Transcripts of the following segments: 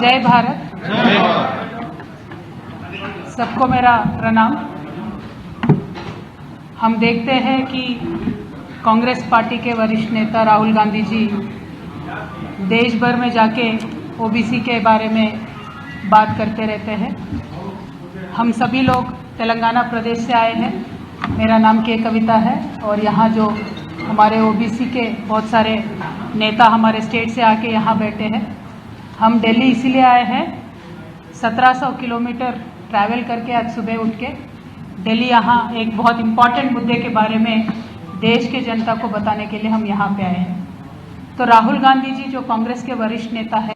जय भारत। सबको मेरा प्रणाम। हम देखते हैं कि कांग्रेस पार्टी के वरिष्ठ नेता राहुल गांधी जी देश भर में जाके ओबीसी के बारे में बात करते रहते हैं। हम सभी लोग तेलंगाना प्रदेश से आए हैं। मेरा नाम के कविता है और यहाँ जो हमारे ओबीसी के बहुत सारे नेता हमारे स्टेट से आके यहाँ बैठे हैं। हम दिल्ली इसीलिए आए हैं, 1700 किलोमीटर ट्रैवल करके आज सुबह उठ के दिल्ली यहाँ एक बहुत इम्पॉर्टेंट मुद्दे के बारे में देश के जनता को बताने के लिए हम यहाँ पे आए हैं। तो राहुल गांधी जी जो कांग्रेस के वरिष्ठ नेता है,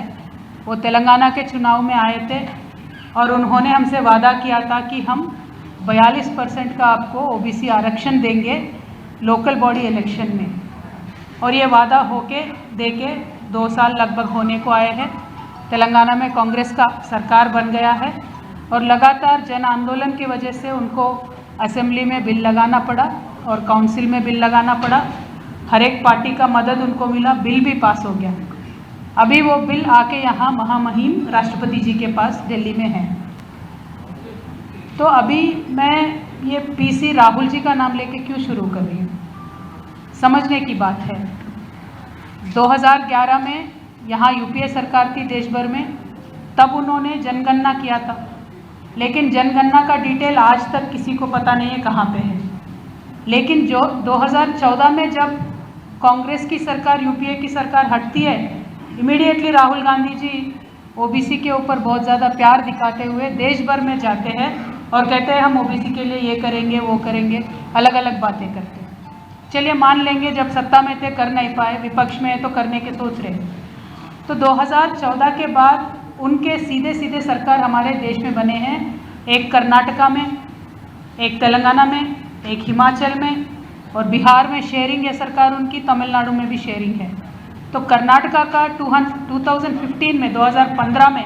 वो तेलंगाना के चुनाव में आए थे और उन्होंने हमसे वादा किया था कि हम 42% का आपको ओबीसी आरक्षण देंगे लोकल बॉडी इलेक्शन में, और ये वादा होके देके 2 साल लगभग होने को आए हैं। तेलंगाना में कांग्रेस का सरकार बन गया है और लगातार जन आंदोलन की वजह से उनको असेंबली में बिल लगाना पड़ा और काउंसिल में बिल लगाना पड़ा। हर एक पार्टी का मदद उनको मिला, बिल भी पास हो गया। अभी वो बिल आके यहाँ महामहिम राष्ट्रपति जी के पास दिल्ली में है। तो अभी मैं ये पीसी राहुल जी का नाम लेके क्यों शुरू कर रही हूँ, समझने की बात है। 2011 में यहाँ यूपीए सरकार थी देश भर में, तब उन्होंने जनगणना किया था, लेकिन जनगणना का डिटेल आज तक किसी को पता नहीं है कहाँ पे है। लेकिन जो 2014 में जब कांग्रेस की सरकार, यूपीए की सरकार हटती है, इमीडिएटली राहुल गांधी जी ओबीसी के ऊपर बहुत ज़्यादा प्यार दिखाते हुए देश भर में जाते हैं और कहते हैं हम ओबीसी के लिए ये करेंगे वो करेंगे, अलग अलग बातें करते हैं। चलिए मान लेंगे जब सत्ता में थे कर नहीं पाए, विपक्ष में है तो करने के सोच रहे। तो 2014 के बाद उनके सीधे सीधे सरकार हमारे देश में बने हैं, एक कर्नाटका में, एक तेलंगाना में, एक हिमाचल में और बिहार में शेयरिंग है सरकार उनकी, तमिलनाडु में भी शेयरिंग है। तो कर्नाटका का 2015 में 2015 में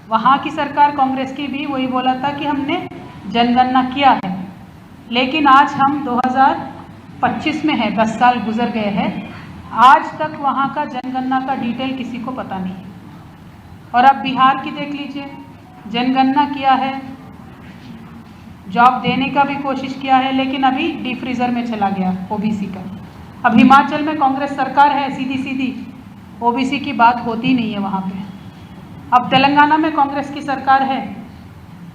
वहाँ की सरकार कांग्रेस की भी वही बोला था कि हमने जनगणना किया है, लेकिन आज हम 2025 में है, 10 साल गुजर गए हैं, आज तक वहाँ का जनगणना का डिटेल किसी को पता नहीं है। और अब बिहार की देख लीजिए, जनगणना किया है, जॉब देने का भी कोशिश किया है, लेकिन अभी डीफ्रीजर में चला गया ओबीसी का। अब हिमाचल में कांग्रेस सरकार है, सीधी सीधी ओबीसी की बात होती नहीं है वहाँ पे। अब तेलंगाना में कांग्रेस की सरकार है,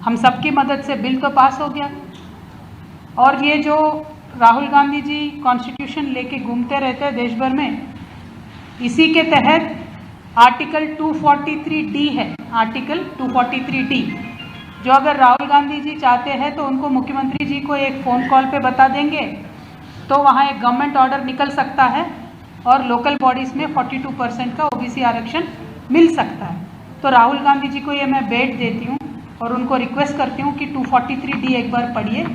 हम सबकी मदद से बिल तो पास हो गया। और ये जो राहुल गांधी जी कॉन्स्टिट्यूशन लेके घूमते रहते हैं देश भर में, इसी के तहत आर्टिकल 243D है, आर्टिकल 243D, जो अगर राहुल गांधी जी चाहते हैं तो उनको मुख्यमंत्री जी को एक फ़ोन कॉल पे बता देंगे तो वहाँ एक गवर्नमेंट ऑर्डर निकल सकता है और लोकल बॉडीज़ में 42% का ओबीसी आरक्षण मिल सकता है। तो राहुल गांधी जी को ये मैं बेट देती हूँ और उनको रिक्वेस्ट करती हूँ कि 243D एक बार पढ़िए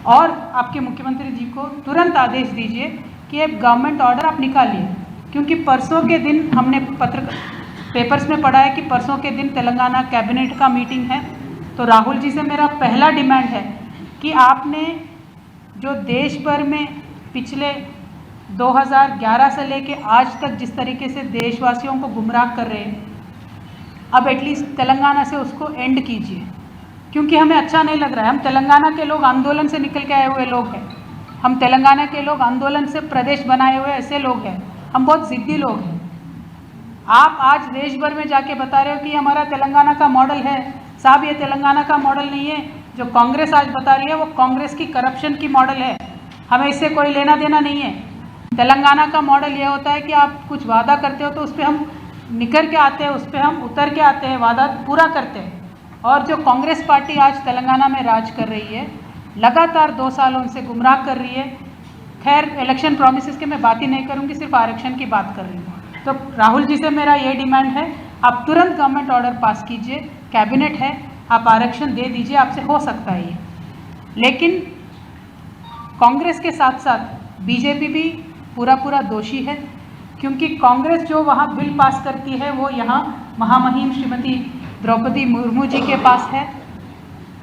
और आपके मुख्यमंत्री जी को तुरंत आदेश दीजिए कि एक गवर्नमेंट ऑर्डर आप निकालिए, क्योंकि परसों के दिन हमने पेपर्स में पढ़ा है कि परसों के दिन तेलंगाना कैबिनेट का मीटिंग है। तो राहुल जी से मेरा पहला डिमांड है कि आपने जो देश भर में पिछले 2011 से लेके आज तक जिस तरीके से देशवासियों को गुमराह कर रहे हैं, अब एटलीस्ट तेलंगाना से उसको एंड कीजिए, क्योंकि हमें अच्छा नहीं लग रहा है। हम तेलंगाना के लोग आंदोलन से निकल के आए हुए लोग हैं, हम तेलंगाना के लोग आंदोलन से प्रदेश बनाए हुए ऐसे लोग हैं, हम बहुत ज़िद्दी लोग हैं। आप आज देश भर में जाके बता रहे हो कि हमारा तेलंगाना का मॉडल है। साहब, ये तेलंगाना का मॉडल नहीं है, जो कांग्रेस आज बता रही है वो कांग्रेस की करप्शन की मॉडल है, हमें इससे कोई लेना देना नहीं है। तेलंगाना का मॉडल ये होता है कि आप कुछ वादा करते हो तो उस पर हम निकल के आते हैं, उस पर हम उतर के आते हैं, वादा पूरा करते हैं। और जो कांग्रेस पार्टी आज तेलंगाना में राज कर रही है, लगातार 2 सालों से गुमराह कर रही है। खैर, इलेक्शन प्रॉमिसेस के मैं बात ही नहीं करूँगी, सिर्फ आरक्षण की बात कर रही हूँ। तो राहुल जी से मेरा ये डिमांड है, आप तुरंत गवर्नमेंट ऑर्डर पास कीजिए, कैबिनेट है, आप आरक्षण दे दीजिए, आपसे हो सकता है ये। लेकिन कांग्रेस के साथ साथ बीजेपी भी पूरा दोषी है, क्योंकि कांग्रेस जो वहाँ बिल पास करती है वो यहाँ महामहिम श्रीमती द्रौपदी मुर्मू जी के पास है।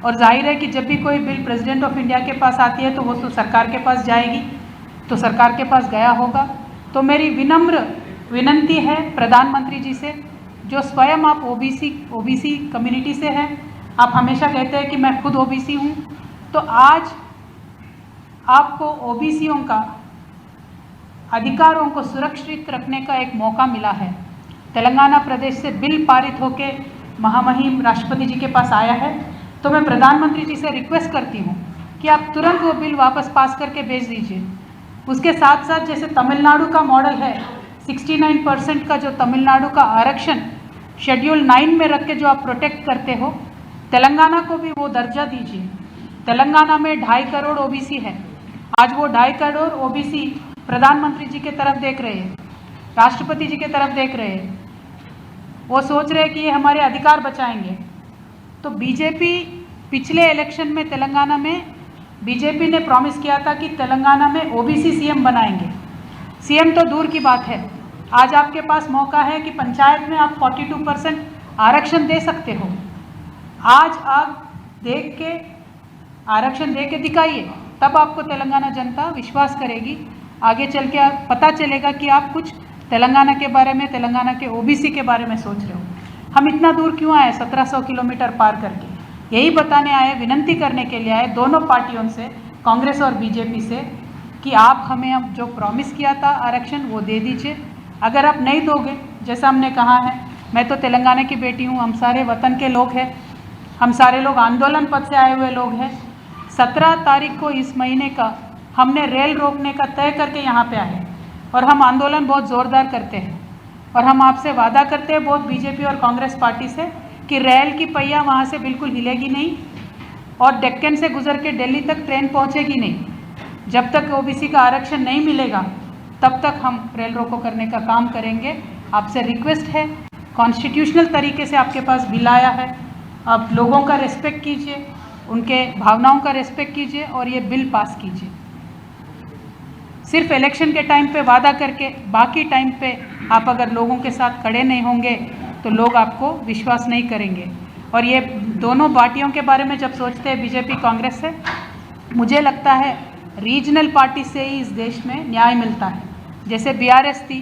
और जाहिर है कि जब भी कोई बिल प्रेसिडेंट ऑफ इंडिया के पास आती है तो वो तो सरकार के पास जाएगी, तो सरकार के पास गया होगा। तो मेरी विनम्र विनंती है प्रधानमंत्री जी से जो स्वयं आप ओबीसी कम्युनिटी से हैं, आप हमेशा कहते हैं कि मैं खुद ओबीसी हूँ, तो आज आपको ओबीसीयों का अधिकारों को सुरक्षित रखने का एक मौका मिला है। तेलंगाना प्रदेश से बिल पारित होके महामहिम राष्ट्रपति जी के पास आया है, तो मैं प्रधानमंत्री जी से रिक्वेस्ट करती हूँ कि आप तुरंत वो बिल वापस पास करके भेज दीजिए। उसके साथ साथ जैसे तमिलनाडु का मॉडल है, 69% का जो तमिलनाडु का आरक्षण शेड्यूल 9 में रख के जो आप प्रोटेक्ट करते हो, तेलंगाना को भी वो दर्जा दीजिए। तेलंगाना में 2.5 करोड़ ओबीसी है। आज वो 2.5 करोड़ ओबीसी प्रधानमंत्री जी के तरफ देख रहे हैं, राष्ट्रपति जी के तरफ देख रहे हैं, वो सोच रहे हैं कि ये हमारे अधिकार बचाएंगे। तो बीजेपी पिछले इलेक्शन में तेलंगाना में बीजेपी ने प्रॉमिस किया था कि तेलंगाना में ओबीसी सीएम बनाएंगे। सीएम तो दूर की बात है, आज आपके पास मौका है कि पंचायत में आप 42% आरक्षण दे सकते हो। आज आप देख के आरक्षण दे के दिखाइए, तब आपको तेलंगाना जनता विश्वास करेगी। आगे चल के पता चलेगा कि आप कुछ तेलंगाना के बारे में, तेलंगाना के ओबीसी के बारे में सोच रहे हो। हम इतना दूर क्यों आए, 1700 किलोमीटर पार करके? यही बताने आए, विनंती करने के लिए आए दोनों पार्टियों से, कांग्रेस और बीजेपी से, कि आप हमें अब जो प्रॉमिस किया था आरक्षण वो दे दीजिए। अगर आप नहीं दोगे, जैसा हमने कहा है, मैं तो तेलंगाना की बेटी हूँ, हम सारे वतन के लोग हैं, हम सारे लोग आंदोलन पथ से आए हुए लोग हैं। 17 तारीख को इस महीने का हमने रेल रोकने का तय करके यहाँ पे आए, और हम आंदोलन बहुत ज़ोरदार करते हैं, और हम आपसे वादा करते हैं बहुत बीजेपी और कांग्रेस पार्टी से कि रेल की पहिया वहाँ से बिल्कुल हिलेगी नहीं, और डेक्कन से गुजर के दिल्ली तक ट्रेन पहुँचेगी नहीं। जब तक ओबीसी का आरक्षण नहीं मिलेगा तब तक हम रेल रोको करने का काम करेंगे। आपसे रिक्वेस्ट है, कॉन्स्टिट्यूशनल तरीके से आपके पास बिल आया है, आप लोगों का रेस्पेक्ट कीजिए, उनके भावनाओं का रेस्पेक्ट कीजिए और ये बिल पास कीजिए। सिर्फ इलेक्शन के टाइम पे वादा करके बाकी टाइम पे आप अगर लोगों के साथ खड़े नहीं होंगे तो लोग आपको विश्वास नहीं करेंगे। और ये दोनों पार्टियों के बारे में जब सोचते हैं बीजेपी कांग्रेस से, मुझे लगता है रीजनल पार्टी से ही इस देश में न्याय मिलता है। जैसे बीआरएस थी,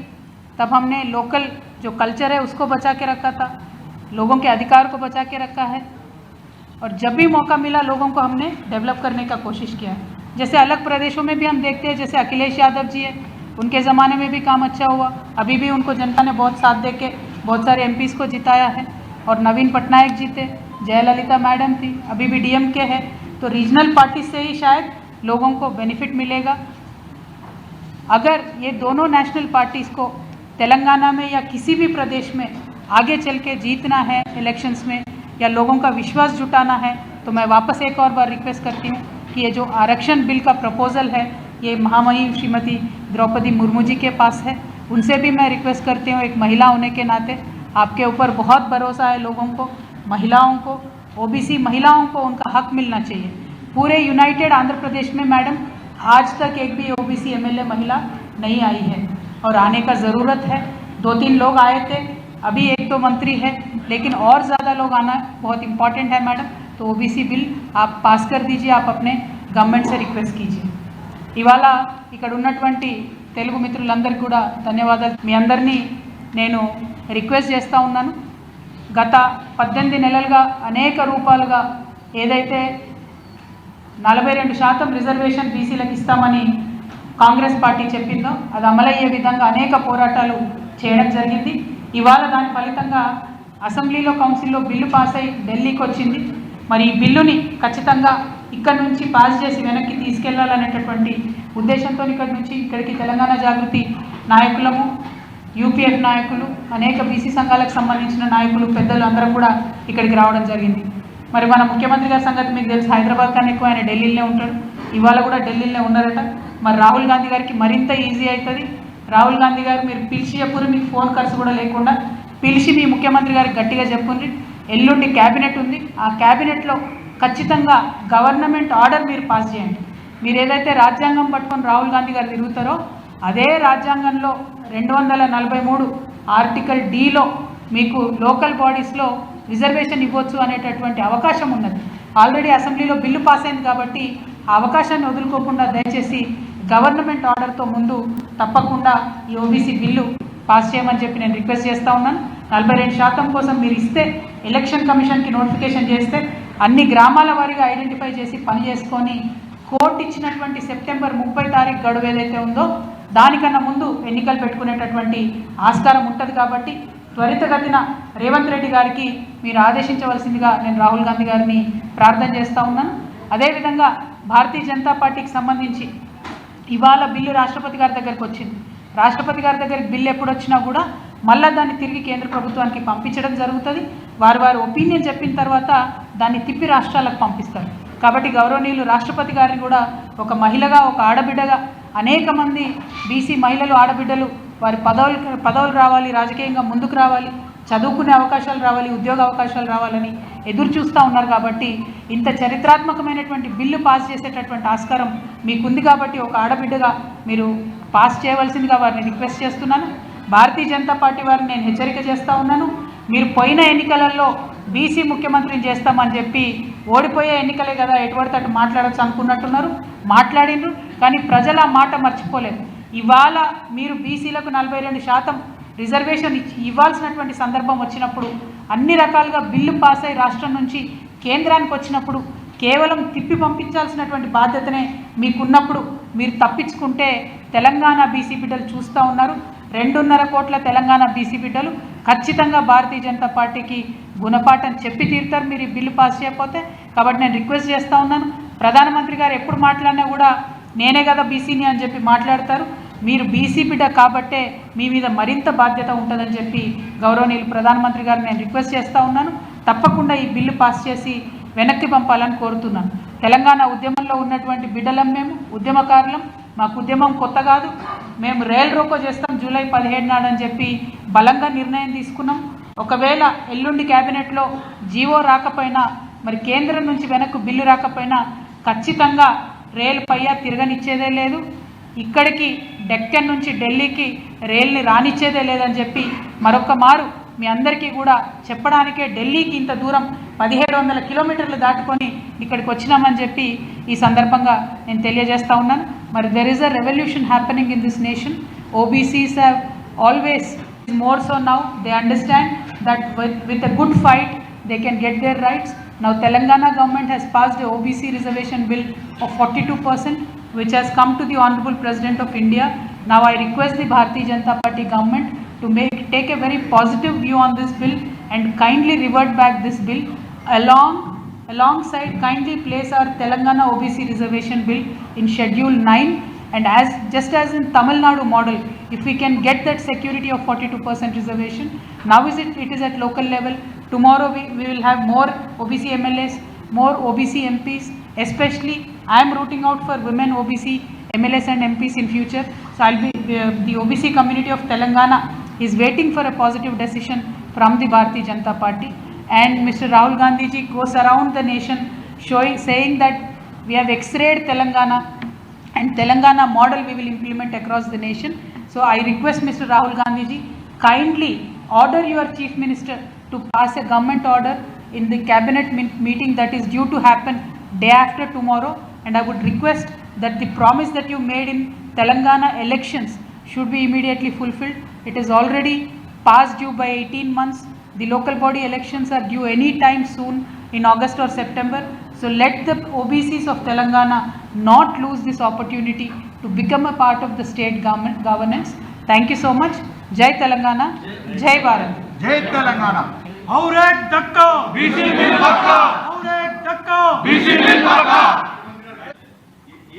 तब हमने लोकल जो कल्चर है उसको बचा के रखा था, लोगों के अधिकार को बचा के रखा है, और जब भी मौका मिला लोगों को हमने डेवलप करने का कोशिश किया है। जैसे अलग प्रदेशों में भी हम देखते हैं, जैसे अखिलेश यादव जी है, उनके ज़माने में भी काम अच्छा हुआ, अभी भी उनको जनता ने बहुत साथ दे के बहुत सारे एमपीज़ को जिताया है, और नवीन पटनायक जीते, जयललिता मैडम थी, अभी भी डीएमके है। तो रीजनल पार्टी से ही शायद लोगों को बेनिफिट मिलेगा। अगर ये दोनों नेशनल पार्टीज़ को तेलंगाना में या किसी भी प्रदेश में आगे चल के जीतना है इलेक्शंस में, या लोगों का विश्वास जुटाना है, तो मैं वापस एक और बार रिक्वेस्ट करती हूँ कि ये जो आरक्षण बिल का प्रपोजल है, ये महामहिम श्रीमती द्रौपदी मुर्मू जी के पास है। उनसे भी मैं रिक्वेस्ट करती हूँ, एक महिला होने के नाते आपके ऊपर बहुत भरोसा है लोगों को, महिलाओं को, ओबीसी महिलाओं को उनका हक मिलना चाहिए। पूरे यूनाइटेड आंध्र प्रदेश में मैडम आज तक एक भी ओबीसी एमएलए महिला नहीं आई है, और आने का ज़रूरत है। 2-3 लोग आए थे, अभी 1-2 मंत्री है, लेकिन और ज़्यादा लोग आना बहुत इंपॉर्टेंट है मैडम। तो ओबीसी बिल आप पास कर दीजिए, आप अपने गवर्नमेंट से रिक्वेस्ट कीजिए। ఇవాళ ఇక్కడ ఉన్నటువంటి తెలుగు మిత్రులందరికీ కూడా ధన్యవాదాలు। మీ అందరినీ నేను రిక్వెస్ట్ చేస్తూ ఉన్నాను, గత 18 నెలలుగా అనేక రూపాలుగా ఏదైతే 42% రిజర్వేషన్ బీసీలకు ఇస్తామని కాంగ్రెస్ పార్టీ చెప్పిందో అది అమలయ్యే విధంగా అనేక పోరాటాలు చేయడం జరిగింది। ఇవాళ దాని ఫలితంగా అసెంబ్లీలో కౌన్సిల్లో బిల్లు పాస్ అయ్యి ఢిల్లీకి వచ్చింది। మరి ఈ బిల్లుని ఖచ్చితంగా ఇక్కడ నుంచి పాస్ చేసి వెనక్కి తీసుకెళ్లాలనేటటువంటి ఉద్దేశంతో ఇక్కడికి తెలంగాణ జాగృతి నాయకులము, యూపీఎఫ్ నాయకులు, అనేక బీసీ సంఘాలకు సంబంధించిన నాయకులు, పెద్దలు అందరం కూడా ఇక్కడికి రావడం జరిగింది। మరి మన ముఖ్యమంత్రి గారి సంగతి మీకు తెలుసు, హైదరాబాద్ కన్నా ఎక్కువ ఆయన ఢిల్లీలోనే ఉంటాడు, ఇవాళ కూడా ఢిల్లీలోనే ఉన్నారట। మరి రాహుల్ గాంధీ గారికి మరింత ఈజీ అవుతుంది। రాహుల్ గాంధీ గారు మీరు పిలిచి చెప్పుర్రి, మీకు ఫోన్ ఖర్చు కూడా లేకుండా పిలిచి మీ ముఖ్యమంత్రి గారికి గట్టిగా చెప్పుర్రి, ఎల్లుండి క్యాబినెట్ ఉంది, ఆ క్యాబినెట్లో ఖచ్చితంగా గవర్నమెంట్ ఆర్డర్ మీరు పాస్ చేయండి। మీరు ఏదైతే రాజ్యాంగం పట్టుకొని రాహుల్ గాంధీ గారు తిరుగుతారో అదే రాజ్యాంగంలో 243 ఆర్టికల్ డిలో మీకు లోకల్ బాడీస్లో రిజర్వేషన్ ఇవ్వచ్చు అనేటటువంటి అవకాశం ఉన్నది। ఆల్రెడీ అసెంబ్లీలో బిల్లు పాస్ అయింది కాబట్టి ఆ అవకాశాన్ని వదులుకోకుండా దయచేసి గవర్నమెంట్ ఆర్డర్తో ముందు తప్పకుండా ఈ ఓబీసీ బిల్లు పాస్ చేయమని చెప్పి నేను రిక్వెస్ట్ చేస్తూ ఉన్నాను। 42% కోసం మీరు ఇస్తే ఎలక్షన్ కమిషన్కి నోటిఫికేషన్ చేస్తే అన్ని గ్రామాల వారీగా ఐడెంటిఫై చేసి పని చేసుకొని కోర్టు ఇచ్చినటువంటి సెప్టెంబర్ 30 తారీఖు గడువు ఏదైతే ఉందో దానికన్నా ముందు ఎన్నికలు పెట్టుకునేటటువంటి ఆస్కారం ఉంటుంది కాబట్టి త్వరితగతిన రేవంత్ రెడ్డి గారికి మీరు ఆదేశించవలసిందిగా నేను రాహుల్ గాంధీ గారిని ప్రార్థన చేస్తూ ఉన్నాను. అదేవిధంగా భారతీయ జనతా పార్టీకి సంబంధించి ఇవాళ బిల్లు రాష్ట్రపతి గారి దగ్గరికి వచ్చింది. రాష్ట్రపతి గారి దగ్గరికి బిల్లు ఎప్పుడు వచ్చినా కూడా మళ్ళీ దాన్ని తిరిగి కేంద్ర ప్రభుత్వానికి పంపించడం జరుగుతుంది. వారి ఒపీనియన్ చెప్పిన తర్వాత దాన్ని తిప్పి రాష్ట్రాలకు పంపిస్తారు. కాబట్టి గౌరవనీయులు రాష్ట్రపతి గారిని కూడా ఒక మహిళగా, ఒక ఆడబిడ్డగా అనేక మంది బీసీ మహిళలు, ఆడబిడ్డలు వారి పదవులు రావాలి, రాజకీయంగా ముందుకు రావాలి, చదువుకునే అవకాశాలు రావాలి, ఉద్యోగ అవకాశాలు రావాలని ఎదురు చూస్తూ ఉన్నారు. కాబట్టి ఇంత చరిత్రాత్మకమైనటువంటి బిల్లు పాస్ చేసేటటువంటి ఆస్కారం మీకుంది కాబట్టి ఒక ఆడబిడ్డగా మీరు పాస్ చేయవలసిందిగా వారిని రిక్వెస్ట్ చేస్తున్నాను. భారతీయ జనతా పార్టీ వారిని నేను హెచ్చరిక చేస్తూ ఉన్నాను. మీరు పోయిన ఎన్నికలలో బీసీ ముఖ్యమంత్రిని చేస్తామని చెప్పి ఓడిపోయే ఎన్నికలే కదా ఎటువంటి అటు మాట్లాడచ్చు అనుకున్నట్టున్నారు, మాట్లాడిండ్రు. కానీ ప్రజల మాట మర్చిపోలేదు. ఇవాళ మీరు బీసీలకు 42% రిజర్వేషన్ ఇవ్వాల్సినటువంటి సందర్భం వచ్చినప్పుడు, అన్ని రకాలుగా బిల్లు పాస్ అయి రాష్ట్రం నుంచి కేంద్రానికి వచ్చినప్పుడు కేవలం తిప్పి పంపించాల్సినటువంటి బాధ్యతనే మీకున్నప్పుడు మీరు తప్పించుకుంటే తెలంగాణ బీసీ బిడ్డలు చూస్తూ ఉన్నారు. 2.5 కోట్ల తెలంగాణ బీసీ బిడ్డలు ఖచ్చితంగా భారతీయ జనతా పార్టీకి గుణపాఠం చెప్పి తీరుతారు మీరు ఈ బిల్లు పాస్ చేయకపోతే. కాబట్టి నేను రిక్వెస్ట్ చేస్తూ ఉన్నాను. ప్రధానమంత్రి గారు ఎప్పుడు మాట్లాడినా కూడా నేనే కదా బీసీని అని చెప్పి మాట్లాడతారు. మీరు బీసీ బిడ్డ కాబట్టే మీ మీద మరింత బాధ్యత ఉంటుందని చెప్పి గౌరవనీయులు ప్రధానమంత్రి గారు నేను రిక్వెస్ట్ చేస్తూ ఉన్నాను. తప్పకుండా ఈ బిల్లు పాస్ చేసి వెనక్కి పంపాలని కోరుతున్నాను. తెలంగాణ ఉద్యమంలో ఉన్నటువంటి బిడ్డలం, మేము ఉద్యమకారులం. మాకు ఉద్యమం కొత్త కాదు. మేము రైల్ రోకో చేస్తాం జూలై 17 నాడని చెప్పి బలంగా నిర్ణయం తీసుకున్నాం. ఒకవేళ ఎల్లుండి క్యాబినెట్లో జీవో రాకపోయినా, మరి కేంద్రం నుంచి వెనక్కు బిల్లు రాకపోయినా ఖచ్చితంగా రైలు పయ్యా తిరగనిచ్చేదే లేదు. ఇక్కడికి డెక్కన్ నుంచి ఢిల్లీకి రైల్ని రానిచ్చేదే లేదని చెప్పి మరొక మారు మీ అందరికీ కూడా చెప్పడానికే ఢిల్లీకి ఇంత దూరం 1700 కిలోమీటర్లు దాటుకొని ఇక్కడికి వచ్చినామని చెప్పి ఈ సందర్భంగా నేను తెలియజేస్తూ ఉన్నాను. మరి there is a revolution happening in this nation. OBCs have always more so now they understand that with a good fight they can get their rights. Now Telangana government has passed a OBC reservation bill of 42% which has come to the Honorable President of India. Now I request the Bharatiya Janata Party government to take a very positive view on this bill and kindly revert back this bill. Alongside kindly place our Telangana OBC reservation bill in schedule 9. And just as in Tamil Nadu model, if we can get that security of 42% reservation, now it is at local level. Tomorrow we will have more OBC MLAs, more OBC MPs. Especially I am rooting out for women OBC MLAs and MPs in future. So the OBC community of Telangana is waiting for a positive decision from the Bharatiya Janata Party. And Mr. Rahul Gandhi ji goes around the nation saying that we have X-rayed Telangana and Telangana model we will implement across the nation. So I request Mr. Rahul Gandhi ji, kindly order your Chief Minister to pass a government order in the cabinet meeting that is due to happen day after tomorrow. And I would request that the promise that you made in Telangana elections should be immediately fulfilled. It is already past due by 18 months. The local body elections are due any time soon in August or September. So let the OBCs of Telangana not lose this opportunity to become a part of the state governance. Thank you so much. Jai Telangana, Jai Bharat. Jai Telangana. और एक धक्का BC मिल पक्का, और एक धक्का BC मिल पक्का.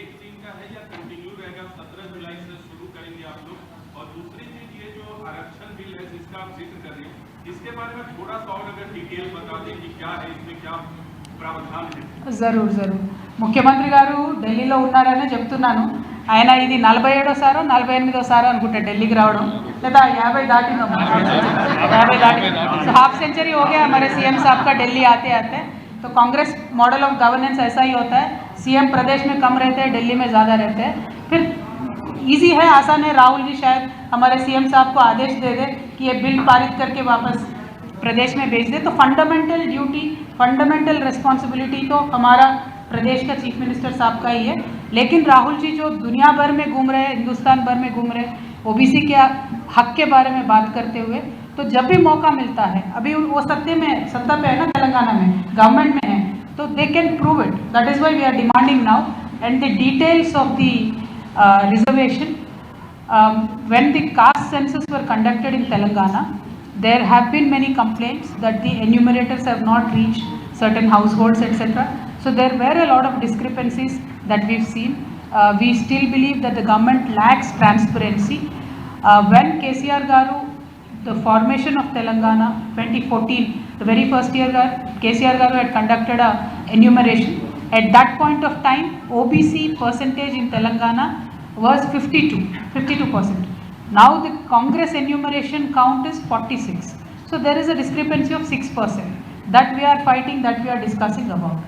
एक दिन का है या कंटिन्यू रहेगा? 17 जुलाई से शुरू करेंगे आप लोग. और दूसरी चीज, ये जो आरक्षण बिल है जिसका आप जिक्र कर रहे हैं, इसके बारे में थोड़ा सा और अगर डिटेल बता दें कि क्या है, इसमें क्या प्रावधान है. జరూర్ ముఖ్యమంత్రి గారు ఢిల్లీలో ఉన్నారనే చెప్తున్నాను. ఆయన ఇది 47సారో 48సారో అనుకుంటా ఢిల్లీకి రావడం, లేదా 50 దాటిందో, 50 दाटी. तो हाफ सेंचुरी हो गया हमारे सीएम साहब का दिल्ली आते आते. तो कांग्रेस मॉडल ऑफ गवर्नेंस ऐसा ही होता है, सीएम प्रदेश में कम रहते हैं, दिल्ली में ज़्यादा रहते हैं. फिर इजी है, आसान है. राहुल जी शायद हमारे सीएम साहब को आदेश दे दे कि ये बिल पारित करके वापस प्रदेश में भेज दे. तो फंडामेंटल ड्यूटी, फंडामेंटल रिस्पॉन्सिबिलिटी तो हमारा प्रदेश का चीफ मिनिस्टर साहब का ही है. लेकिन राहुल जी जो दुनिया भर में घूम रहे, हिंदुस्तान भर में घूम रहे, ओबीसी के हक के बारे में बात करते हुए तो जब भी मौका मिलता है, अभी वो सत्ता पे है ना, तेलंगाना में गवर्नमेंट में है, तो they can prove it. That is why we are demanding now. And the details of the reservation, when the caste census were conducted in Telangana, there have been many complaints that the enumerators have not reached certain households, etc. So there were a lot of discrepancies that we've seen. We still believe that the government lacks transparency. When KCR Garu, the formation of Telangana 2014, the very first year KCR Garu had conducted a enumeration. At that point of time, OBC percentage in Telangana was 52%. Now the Congress enumeration count is 46. So there is a discrepancy of 6% that we are fighting, that we are discussing about.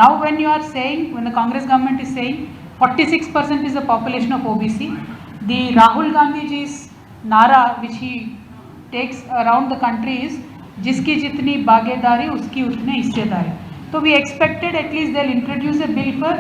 Now when you are saying, when the Congress government is saying 46% is the population of OBC, the Rahul Gandhi ji's nara which he takes around the country is, जिसकी जितनी भागीदारी उसकी उतने हिस्सेदारी. So we expected at least they'll introduce a bill for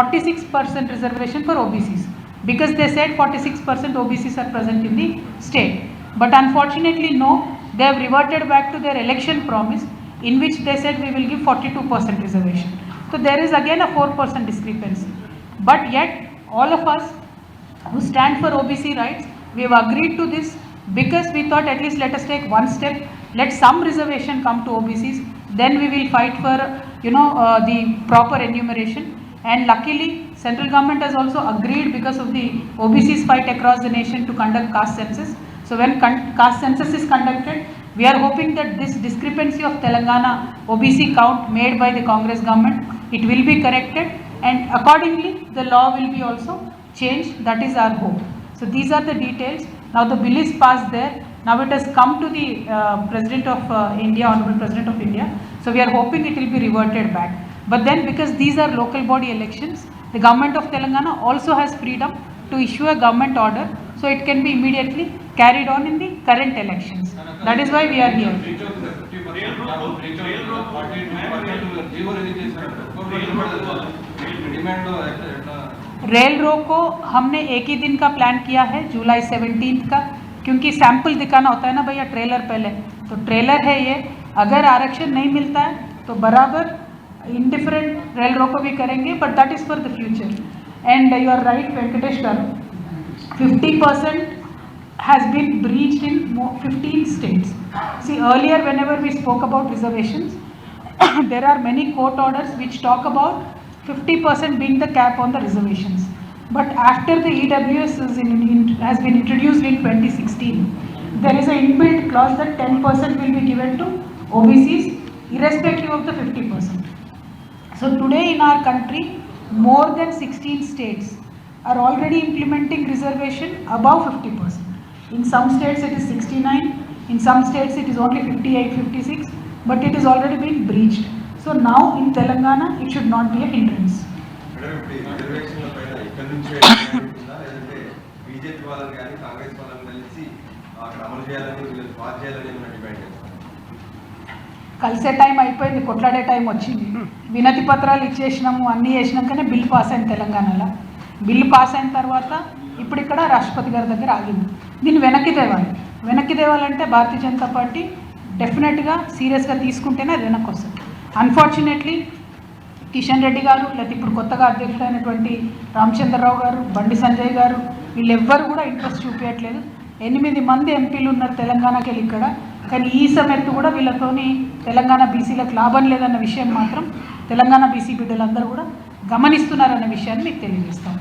46% reservation for OBCs, because they said 46% OBCs are present in the state. But unfortunately no, they have reverted back to their election promise, in which they said we will give 42% reservation. So there is again a 4% discrepancy. But yet all of us who stand for OBC rights, we have agreed to this because we thought at least let us take one step, let some reservation come to OBCs, then we will fight for the proper enumeration. And luckily central government has also agreed, because of the OBCs fight across the nation, to conduct caste census. So when caste census is conducted, we are hoping that this discrepancy of Telangana OBC count made by the Congress government, it will be corrected, and accordingly the law will be also changed. That is our hope. So these are the details. Now the bill is passed there. Now it has come to the President of India, Honorable President of India. So we are hoping it will be reverted back. But then, because these are local body elections, the government of Telangana also has freedom to issue a government order, so it can be immediately carried on in the current elections. That is why we are here. Rail रोको हमने एक ही दिन का plan किया है, जुलाई 17 का, क्योंकि sample दिखाना होता है ना भैया, ट्रेलर पहले, तो ट्रेलर है ये. अगर आरक्षण नहीं मिलता है तो बराबर इंडिफरेंट रेल रोको भी करेंगे, but that is for the future. And you are right Venkatesh garu, 50% has been breached in 15 states. See, earlier whenever we spoke about reservations, there are many court orders which talk about 50% being the cap on the reservations. But after the EWS has been introduced in 2016, there is an inbuilt clause that 10% will be given to OBCs irrespective of the 50%. So today in our country, more than 16 states are already implementing reservation above 50%. In some states it is 69, in some states it is only 58, 56, but it is already been breached. So now in Telangana it should not be a hindrance. కలిసే time అయిపోయింది, కొట్లాడే time వచ్చింది. వినతి పత్రాలు ఇచ్చేసినాము, అన్నీ చేసినాకనే bill pass అయింది తెలంగాణలో. Bill pass అయిన తర్వాత ఇప్పుడు ఇక్కడ రాష్ట్రపతి గారి దగ్గర ఆగింది. దీన్ని వెనక్కి తేవాలంటే భారతీయ జనతా పార్టీ డెఫినెట్గా సీరియస్గా తీసుకుంటేనే అది వెనక్కి వస్తుంది. అన్ఫార్చునేట్లీ కిషన్ రెడ్డి గారు, లేకపోతే ఇప్పుడు కొత్తగా అధ్యక్షుడైనటువంటి రామచంద్రరావు గారు, బండి సంజయ్ గారు, వీళ్ళెవ్వరు కూడా ఇంట్రెస్ట్ చూపించట్లేదు. 8 మంది ఎంపీలు ఉన్నారు తెలంగాణకి వెళ్ళి ఇక్కడ, కానీ ఈ సమయత్తు కూడా వీళ్ళతోని తెలంగాణ బీసీలకు లాభం లేదన్న విషయం మాత్రం తెలంగాణ బీసీ బిడ్డలందరూ కూడా గమనిస్తున్నారన్న విషయాన్ని మీకు తెలియజేస్తాం.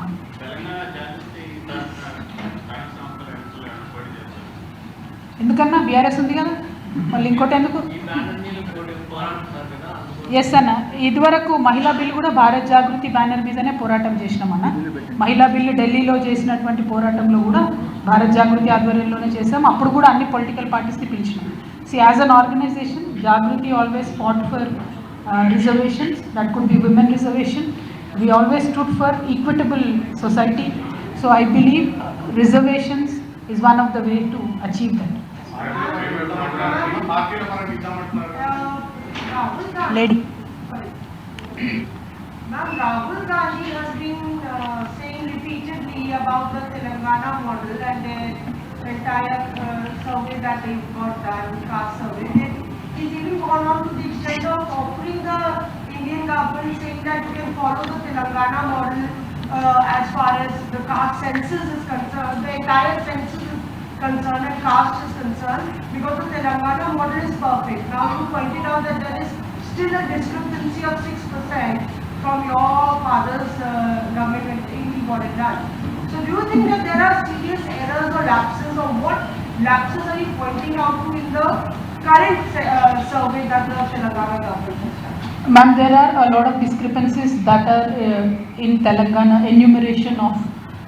ఎందుకన్నా బీఆర్ఎస్ ఉంది కదా, మళ్ళీ ఇంకోటి ఎందుకు? ఎస్ అన్న, ఇదివరకు మహిళా బిల్లు కూడా భారత్ జాగృతి బ్యానర్ మీదనే పోరాటం చేసినామన్న. మహిళా బిల్లు ఢిల్లీలో చేసినటువంటి పోరాటంలో కూడా భారత్ జాగృతి ఆధ్వర్యంలోనే చేసాం. అప్పుడు కూడా అన్ని political పార్టీస్ని పిలిచినాం. See, as an organization, Jagriti always fought for reservations. That could be women reservation. We always stood for equitable society. So I believe reservations is one of the way to achieve that. Lady. Ma'am, Rahul Gandhi has been saying repeatedly about the Telangana model, and entire survey that they got done, caste survey, he's even gone on to the extent of offering the Indian government saying that you can follow the Telangana model as far as the caste census is concerned, the entire census is concerned and caste is concerned, because the Telangana model is perfect. Now you pointed out that there is still a discrepancy of 6% from your father's government when he got it done. So do you think that there are serious errors or lapses, or what lapses are you pointing out to in the current survey that the Telangana government has done? Ma'am, there are a lot of discrepancies that are in Telangana enumeration of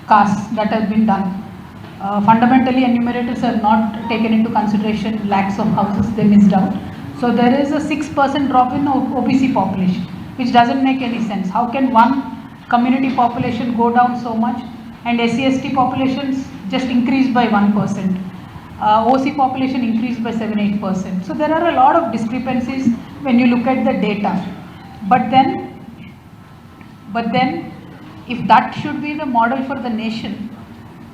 castes that have been done. Fundamentally, enumerators have not taken into consideration lakhs of houses, they missed out. So there is a 6% drop in OBC population, which doesn't make any sense. How can one community population go down so much and SC/ST populations just increased by 1%? OC population increased by 7-8%. So there are a lot of discrepancies when you look at the data. But then if that should be the model for the nation,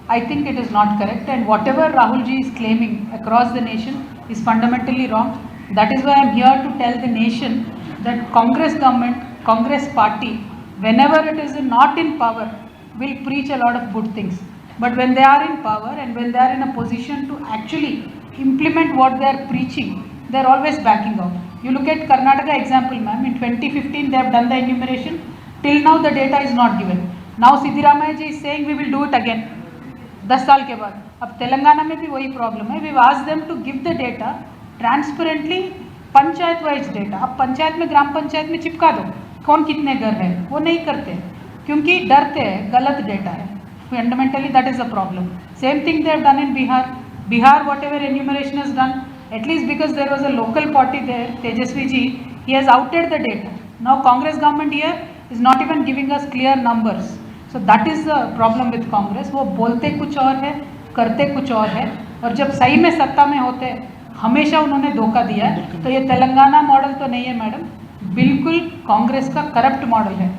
I think it is not correct, and whatever Rahul ji is claiming across the nation is fundamentally wrong. That is why I am here to tell the nation that Congress government, Congress party, whenever it is not in power, will preach a lot of good things. But when they are in power and when they are in a position to actually implement what they are preaching, they are always backing out. You look at Karnataka example, ma'am, in 2015 they have done the enumeration. Till now the data is not given. Now Siddaramaiah ji is saying we will do it again. 10 साल के बाद. अब तेलंगाना में भी वही problem है. We've asked them to give the data transparently, panchayat wise data. अब पंचायत में, ग्राम पंचायत में चिपका दो कौन कितने घर है, वो नहीं करते क्योंकि डरते हैं, गलत डेटा है. Fundamentally that is a problem. Same thing they have done in Bihar. Bihar, whatever enumeration has done, at least because there was a local party there, Tejasvi ji, he has outed the data. Now Congress government here is not even giving us clear numbers. So that is the problem with Congress. वो बोलते कुछ और है, करते कुछ और है, और जब सही में सत्ता में होते हमेशा उन्होंने धोखा दिया है. तो ये तेलंगाना मॉडल तो नहीं है मैडम, बिल्कुल कांग्रेस का करप्ट मॉडल है.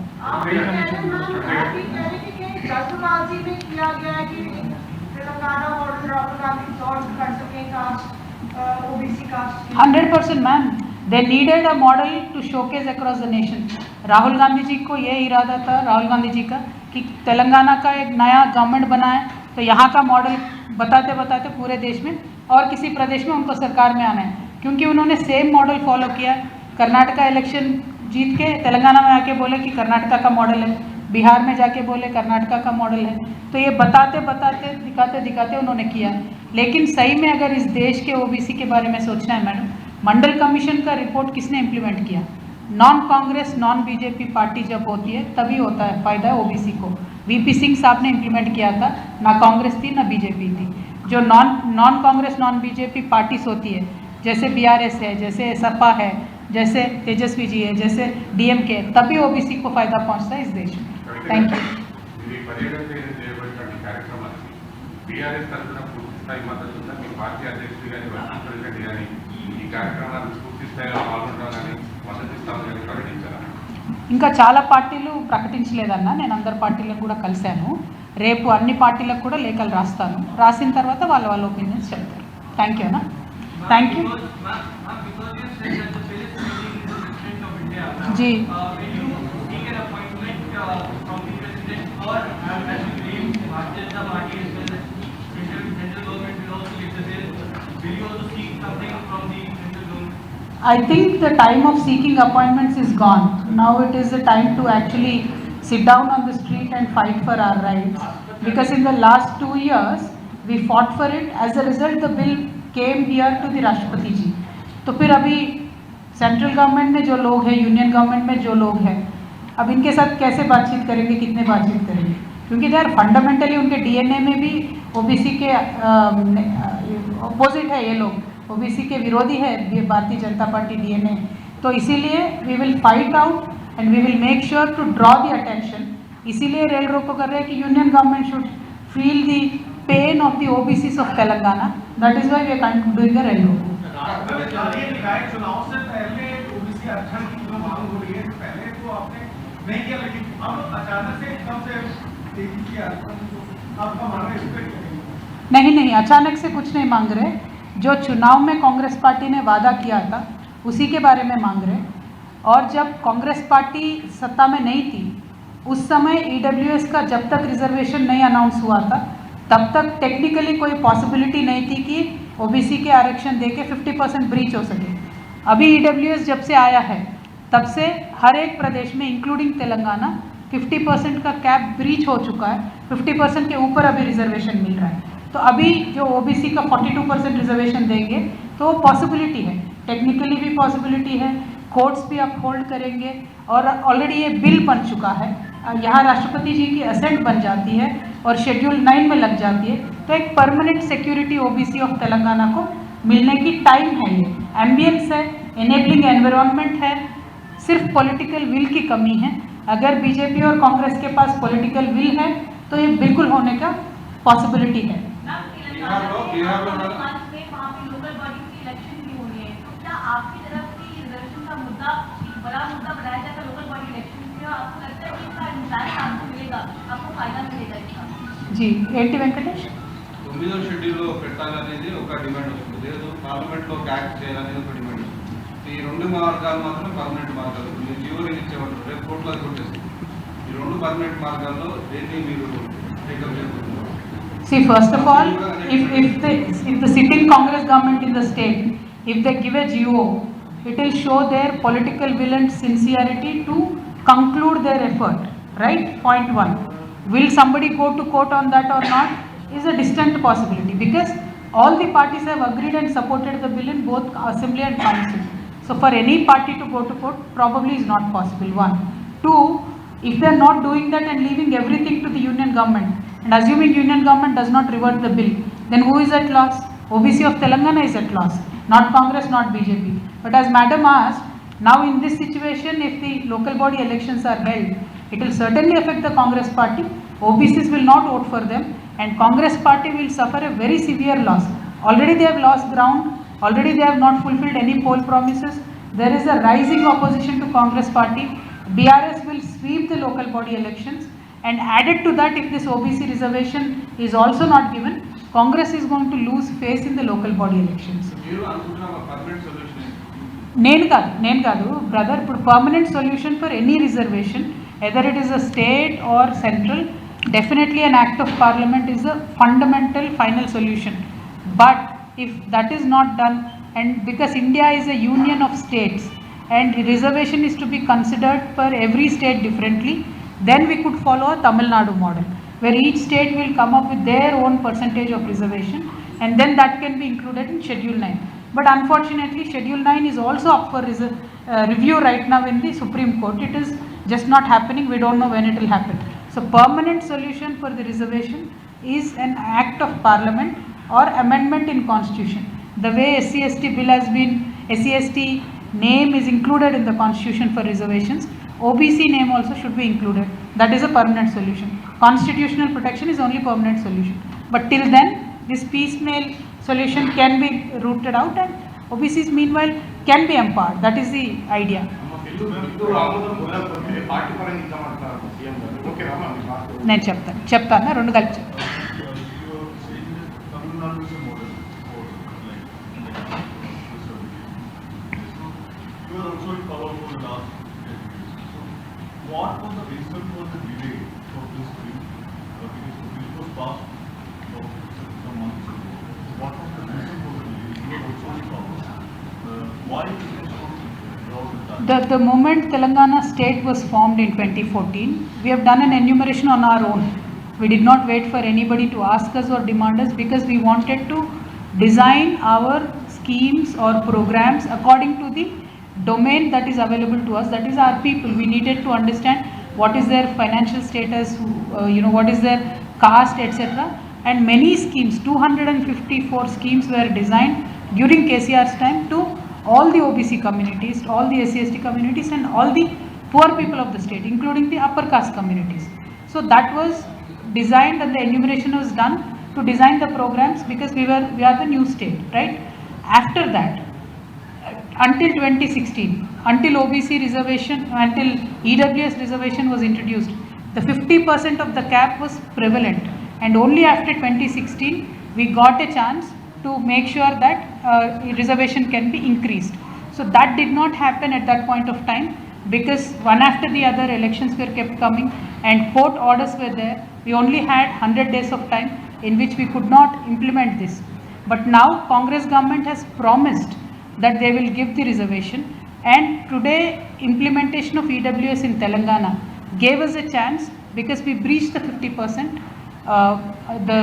जल्दबाजी में किया गया है कि तेलंगाना मॉडल राहुल गांधी सॉल्व कर सके caste OBC caste. 100% ma'am, they needed a model to showcase across the nation. Rahul Gandhi ji को ये इरादा था, राहुल गांधी जी का, कि तेलंगाना का एक नया गवर्नमेंट बना है तो यहाँ का मॉडल बताते बताते पूरे देश में और किसी प्रदेश में उनको सरकार में आना है. क्योंकि उन्होंने सेम मॉडल फॉलो किया. कर्नाटका इलेक्शन जीत के तेलंगाना में आके बोले कि कर्नाटका का मॉडल है, बिहार में जाके बोले कर्नाटका का मॉडल है. तो ये बताते बताते दिखाते दिखाते उन्होंने किया. लेकिन सही में अगर इस देश के ओबीसी के बारे में सोचना है मैडम, मंडल कमीशन का रिपोर्ट किसने इम्प्लीमेंट किया? Non Congress non BJP party जब होती है तभी होता है फ़ायदा ओबीसी को. वीपी सिंह साहब ने इम्प्लीमेंट किया था, ना कांग्रेस थी ना बीजेपी थी. जो non Congress non BJP parties होती है, जैसे बीआरएस है, जैसे सपा है, जैसे तेजस्वी जी है, जैसे डीएमके, तभी ओबीसी को फ़ायदा पहुंचता है इस देश में. Thank you. ఇది పర్యటన చేయబడినటువంటి కార్యక్రమానికి బీఆర్ఎస్ తరఫున పూర్తి స్థాయి మద్దతు ఉందా? మీ పార్టీ అధ్యక్షుడు కానీ వర్కింగ్ ప్రెసిడెంట్ కానీ ఈ కార్యక్రమాలకు పూర్తి స్థాయిలో పాల్గొంటామని మద్దతు ఇస్తామని ప్రకటించారా? ఇంకా చాలా పార్టీలు ప్రకటించలేదన్నా. నేను అందరు పార్టీలకు కూడా కలిశాను. రేపు అన్ని పార్టీలకు కూడా లేఖలు రాస్తాను. రాసిన తర్వాత వాళ్ళ ఒపీనియన్స్ చెప్తారు. థ్యాంక్ యూ అన్న. థ్యాంక్ యూ जी. I think the time of seeking appointments is gone. Now it is the time to actually sit down on the street and fight for our rights. Because in the last 2 years, we fought for it. As a result, the bill came here to the Rashtrapati ji. तो फिर अभी central government में जो लोग हैं, union government में जो लोग हैं, अब इनके साथ कैसे बातचीत करेंगे, कितने बातचीत करेंगे? क्योंकि दे आर फंडामेंटली उनके डीएनए में भी ओबीसी के अपोजिट है. ये लोग ओबीसी के विरोधी है भारतीय जनता पार्टी डीएनए. तो इसीलिए we will fight out and we will make sure to draw the attention. इसीलिए रेल रोको कर रहे हैं कि union government should feel the pain of the OBCs of Telangana. That is why we are doing the rail रोको. चुनाव से पहले ओबीसी आरक्षण की जो मांग हो रही है, पहले तो आपने नहीं किया, लेकिन अब अचानक से एकदम से तेजी की आरक्षण आपका मांग है, इस पर नहीं नहीं, अचानक से कुछ नहीं मांग रहे। जो चुनाव में कांग्रेस पार्टी ने वादा किया था उसी के बारे में मांग रहे। और जब कांग्रेस पार्टी सत्ता में नहीं थी उस समय ईडब्ल्यूएस का जब तक रिजर्वेशन नहीं अनाउंस हुआ था तब तक टेक्निकली कोई पॉसिबिलिटी नहीं थी कि ओबीसी के आरक्षण देके 50% ब्रीच हो सके। अभी ईडब्ल्यूएस जब से आया है तब से हर एक प्रदेश में इंक्लूडिंग तेलंगाना 50% का कैप ब्रीच हो चुका है। 50% के ऊपर अभी रिजर्वेशन मिल रहा है। तो अभी जो ओबीसी का 42% रिजर्वेशन देंगे तो वो पॉसिबिलिटी है, टेक्निकली भी पॉसिबिलिटी है, कोर्ट्स भी अपहोल्ड करेंगे और ऑलरेडी ये बिल बन चुका है। यहाँ राष्ट्रपति जी की असेंट बन जाती है और शेड्यूल 9 में लग जाती है तो एक permanent security OBC of Telangana को मिलने की टाइम है। ये एम्बियंस है, इनेबलिंग एनवायरनमेंट है, सिर्फ पॉलिटिकल विल की कमी है। अगर बीजेपी और कांग्रेस के पास पॉलिटिकल विल है तो ये बिल्कुल होने का पॉसिबिलिटी है। जी ఏంటి వెంకటేష్? 9వ షెడ్యూల్లో పెట్టాలనేది ఒక డిమాండ్ వస్తుంది, లేదు పార్లమెంట్లో యాక్ట్ చేయాలనేది ఒక డిమాండ్ వస్తుంది. ఈ రెండు మార్గాలు మాత్రం పర్మనెంట్ మార్గాలు. మీరు జీవో ఇచ్చేవాళ్ళు రేపు కోర్టులో అది కొట్టేస్తుంది. ఈ రెండు పర్మనెంట్ మార్గాల్లో దేన్ని మీరు టేకప్ చేసుకుంటున్నారు? See, first of all, if the sitting Congress government in the state, if they give a GO, it will show their political will and sincerity to conclude their effort, right? Point one. Will somebody go to court on that or not is a distant possibility because all the parties have agreed and supported the bill in both assembly and council. So for any party to go to court probably is not possible. One. Two, if they are not doing that and leaving everything to the union government and assuming union government does not revert the bill, then who is at loss? OBC of Telangana is at loss, not Congress, not BJP. But as Madam asked, now in this situation, if the local body elections are held, it will certainly affect the Congress party. OBCs will not vote for them and Congress party will suffer a very severe loss. Already they have lost ground, already they have not fulfilled any poll promises. There is a rising opposition to Congress party. BRS will sweep the local body elections and added to that, if this OBC reservation is also not given, Congress is going to lose face in the local body elections. మీరు అనుకుంటున్న permanent solution నేను కాదు brother, ఇప్పుడు permanent solution for any reservation either it is a state or central, definitely an act of parliament is a fundamental final solution. But if that is not done and because India is a union of states and reservation is to be considered for every state differently, then we could follow a Tamil Nadu model where each state will come up with their own percentage of reservation and then that can be included in Schedule 9. But unfortunately Schedule 9 is also up for review right now in the Supreme Court. It is just not happening. We don't know when it will happen. So permanent solution for the reservation is an act of parliament or amendment in constitution. The way SC/ST bill has been, SC/ST name is included in the constitution for reservations, OBC name also should be included. That is a permanent solution. Constitutional protection is only permanent solution. But till then, this piecemeal solution can be rooted out and OBCs meanwhile can be empowered. That is the idea. నేను చెప్తాను రెండు కలిపి What was the reason for the delay of this bill? Because the bill was passed some months ago. What was the reason for the delay? You were also involved. Why it was brought in time? The moment Telangana state was formed in 2014, we have done an enumeration on our own. We did not wait for anybody to ask us or demand us because we wanted to design our schemes or programs according to the domain that is available to us, that is our people. We needed to understand what is their financial status, what is their caste, etc. And many schemes, 254 schemes were designed during KCR's time to all the OBC communities, all the SC/ST communities and all the poor people of the state, including the upper caste communities. So that was designed and the enumeration was done to design the programs because we are the new state, right? After that, until 2016, until OBC reservation, until EWS reservation was introduced, the 50% of the cap was prevalent, and only after 2016 we got a chance to make sure that reservation can be increased. So that did not happen at that point of time, because one after the other elections were kept coming and court orders were there. We only had 100 days of time in which we could not implement this. But now Congress government has promised that they will give the reservation, and today implementation of EWS in Telangana gave us a chance, because we breached the 50%, the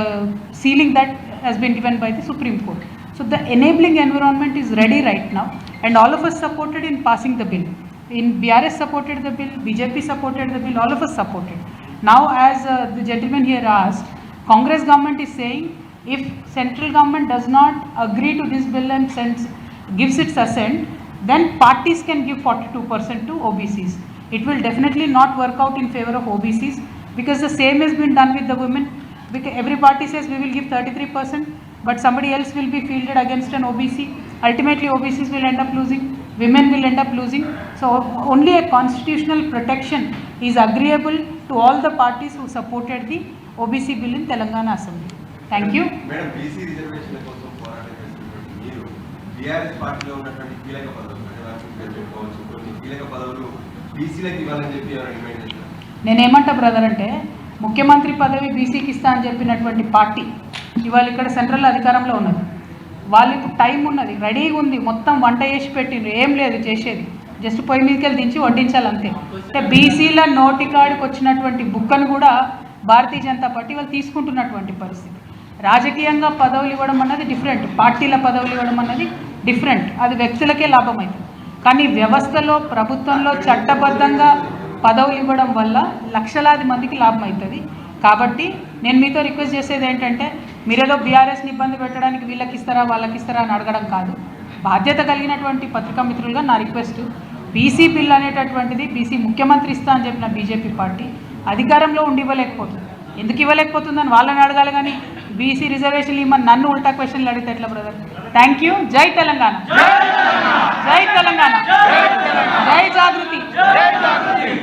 ceiling that has been given by the Supreme Court. So the enabling environment is ready right now, and all of us supported in passing the bill. In BRS supported the bill, BJP supported the bill, all of us supported. Now, as the gentleman here asked, Congress government is saying, if central government does not agree to this bill and gives its assent, then parties can give 42% to OBCs. It will definitely not work out in favor of OBCs, because the same has been done with the women. Because every party says we will give 33%, but somebody else will be fielded against an OBC. Ultimately, OBCs will end up losing, women will end up losing. So only a constitutional protection is agreeable to all the parties who supported the OBC bill in Telangana Assembly. Thank you. Madam, BC రిజర్వేషన్ల కోసం పోరాటం చేస్తున్నటువంటి మీరు BRS పార్టీలో ఉన్నటువంటి కీలక పదవులు అంటే వారికి పేరు చెప్పుకోవచ్చు, కొన్ని కీలక పదవులు బీసీలకు ఇవ్వాలని చెప్పి ఎవరైనా డిమాండ్ చేస్తారు? నేనేమంటా బ్రదర్ అంటే, ముఖ్యమంత్రి పదవి బీసీకి ఇస్తా అని చెప్పినటువంటి పార్టీ ఇవాళ ఇక్కడ సెంట్రల్ అధికారంలో ఉన్నది. వాళ్ళకి టైం ఉన్నది, రెడీగా ఉంది, మొత్తం వంట చేసి పెట్టిండ్రు, ఏం లేదు చేసేది, జస్ట్ పొయ్యి మీదకి వెళ్ళి దించి వడ్డించాలి అంతే. అంటే బీసీల నోటికాడికి వచ్చినటువంటి బుక్కను కూడా భారతీయ జనతా పార్టీ వాళ్ళు తీసుకుంటున్నటువంటి పరిస్థితి. రాజకీయంగా పదవులు ఇవ్వడం అన్నది డిఫరెంట్, పార్టీల పదవులు ఇవ్వడం అన్నది డిఫరెంట్, అది వ్యక్తులకే లాభం అవుతుంది. కానీ వ్యవస్థలో, ప్రభుత్వంలో చట్టబద్ధంగా పదవులు ఇవ్వడం వల్ల లక్షలాది మందికి లాభం అవుతుంది. కాబట్టి నేను మీతో రిక్వెస్ట్ చేసేది ఏంటంటే, మీరేదో బీఆర్ఎస్ని ఇబ్బంది పెట్టడానికి వీళ్ళకి ఇస్తారా వాళ్ళకి ఇస్తారా అని అడగడం కాదు. బాధ్యత కలిగినటువంటి పత్రికా మిత్రులుగా నా రిక్వెస్ట్, బీసీ బిల్ అనేటటువంటిది బీసీ ముఖ్యమంత్రి ఇస్తా అని చెప్పిన బీజేపీ పార్టీ అధికారంలో ఉండి ఇవ్వలేకపోతుంది. ఎందుకు ఇవ్వలేకపోతుందని వాళ్ళని అడగాలి, కానీ బీసీ రిజర్వేషన్లు ఇవ్వమని నన్ను ఉల్టా క్వశ్చన్లు అడిగితే ఎట్లా బ్రదర్? Thank you. జై తెలంగాణ, జై తెలంగాణ, జై జాగృతి.